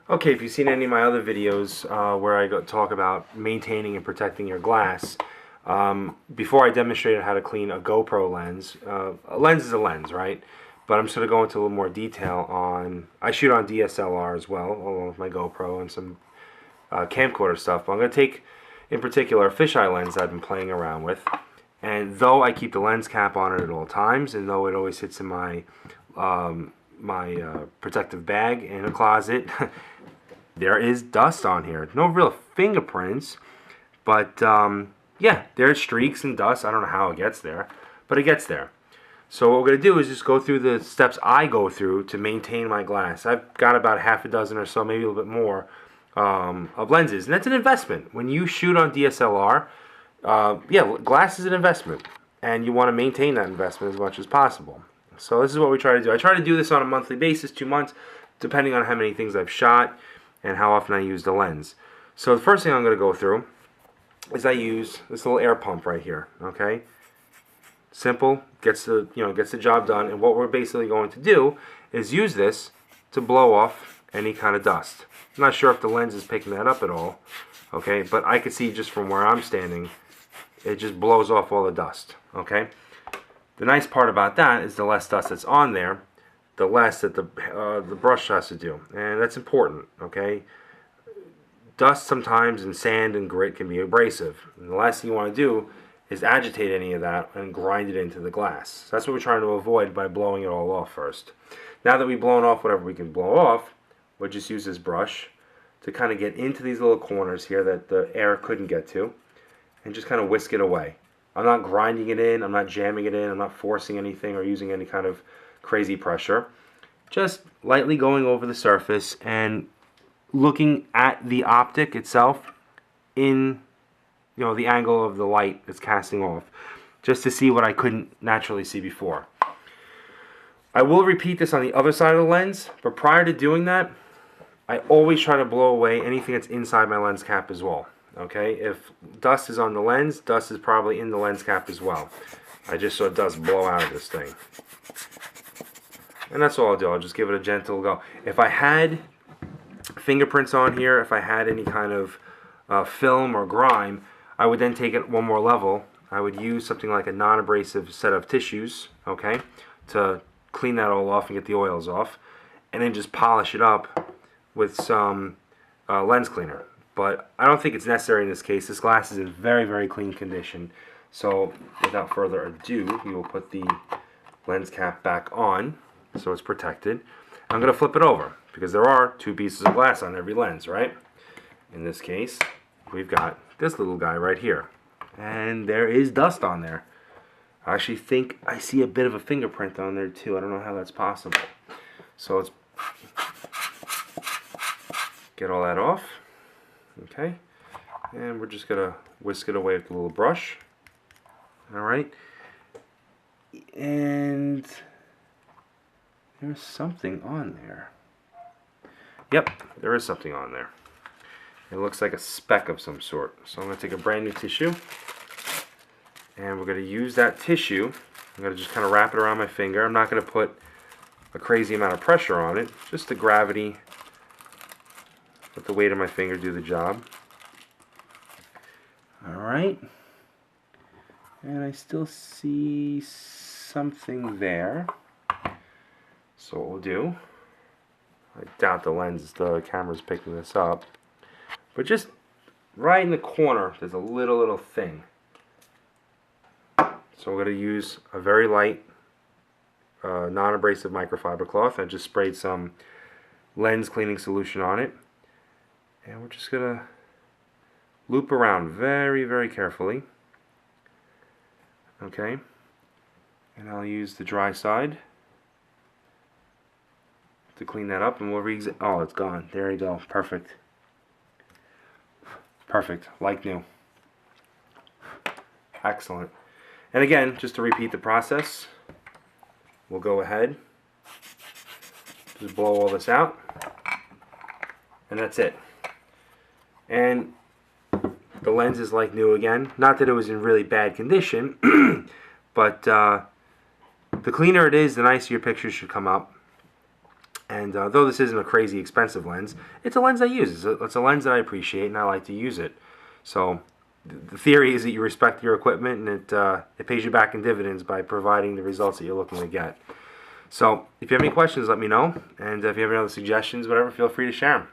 Okay, if you've seen any of my other videos where I talk about maintaining and protecting your glass, before I demonstrated how to clean a GoPro lens, a lens is a lens, right? But I'm just going to go into a little more detail on, I shoot on DSLR as well, along with my GoPro and some camcorder stuff. But I'm going to take, in particular, a fisheye lens that I've been playing around with. And though I keep the lens cap on it at all times, and though it always sits in my protective bag in a closet, there is dust on here. No real fingerprints, but yeah, there's streaks and dust. I don't know how it gets there, but it gets there. So what we're going to do is just go through the steps I go through to maintain my glass. I've got about half a dozen or so, maybe a little bit more, of lenses. And that's an investment. When you shoot on DSLR, yeah, glass is an investment. And you want to maintain that investment as much as possible. So this is what we try to do. I try to do this on a monthly basis, 2 months, depending on how many things I've shot and how often I use the lens. So the first thing I'm going to go through is I use this little air pump right here. Okay, simple, gets the job done. And what we're basically going to do is use this to blow off any kind of dust. I'm not sure if the lens is picking that up at all. Okay, but I can see just from where I'm standing, it just blows off all the dust. Okay. The nice part about that is the less dust that's on there, the less that the brush has to do, and that's important. Okay, dust sometimes and sand and grit can be abrasive, and the last thing you want to do is agitate any of that and grind it into the glass. So that's what we're trying to avoid by blowing it all off first. Now that we've blown off whatever we can blow off, we'll just use this brush to kind of get into these little corners here that the air couldn't get to, and just kind of whisk it away. I'm not grinding it in, I'm not jamming it in, I'm not forcing anything or using any kind of crazy pressure. Just lightly going over the surface and looking at the optic itself in, the angle of the light that's casting off, just to see what I couldn't naturally see before. I will repeat this on the other side of the lens, but prior to doing that, I always try to blow away anything that's inside my lens cap as well. Okay, if dust is on the lens, dust is probably in the lens cap as well. I just saw dust blow out of this thing. And that's all I'll do. I'll just give it a gentle go. If I had fingerprints on here, if I had any kind of film or grime, I would then take it one more level. I would use something like a non-abrasive set of tissues, okay, to clean that all off and get the oils off, and then just polish it up with some lens cleaner. But I don't think it's necessary in this case. This glass is in very, very clean condition. So without further ado, we will put the lens cap back on so it's protected. I'm going to flip it over because there are 2 pieces of glass on every lens, right? In this case, we've got this little guy right here. And there is dust on there. I actually think I see a bit of a fingerprint on there too. I don't know how that's possible. So let's get all that off. Okay, and we're just gonna whisk it away with a little brush. Alright, and there's something on there. Yep, there is something on there. It looks like a speck of some sort. So I'm gonna take a brand new tissue, and we're gonna use that tissue. I'm gonna just kind of wrap it around my finger. I'm not gonna put a crazy amount of pressure on it, just the gravity. Let the weight of my finger do the job. Alright. And I still see something there. So what we'll do, I doubt the camera's picking this up, but just right in the corner there's a little thing. So we're going to use a very light non-abrasive microfiber cloth. I just sprayed some lens cleaning solution on it. And we're just going to loop around very, very carefully. Okay. And I'll use the dry side to clean that up. And we'll oh, it's gone. There you go. Perfect. Perfect. Like new. Excellent. And again, just to repeat the process, we'll go ahead. Just blow all this out. And that's it. And the lens is like new again. Not that it was in really bad condition, but the cleaner it is, the nicer your pictures should come up. And And though this isn't a crazy expensive lens, it's a lens I use. It's a lens that I appreciate, and I like to use it. So the theory is that you respect your equipment, and it pays you back in dividends by providing the results that you're looking to get. So if you have any questions, let me know. And if you have any other suggestions, whatever, feel free to share them.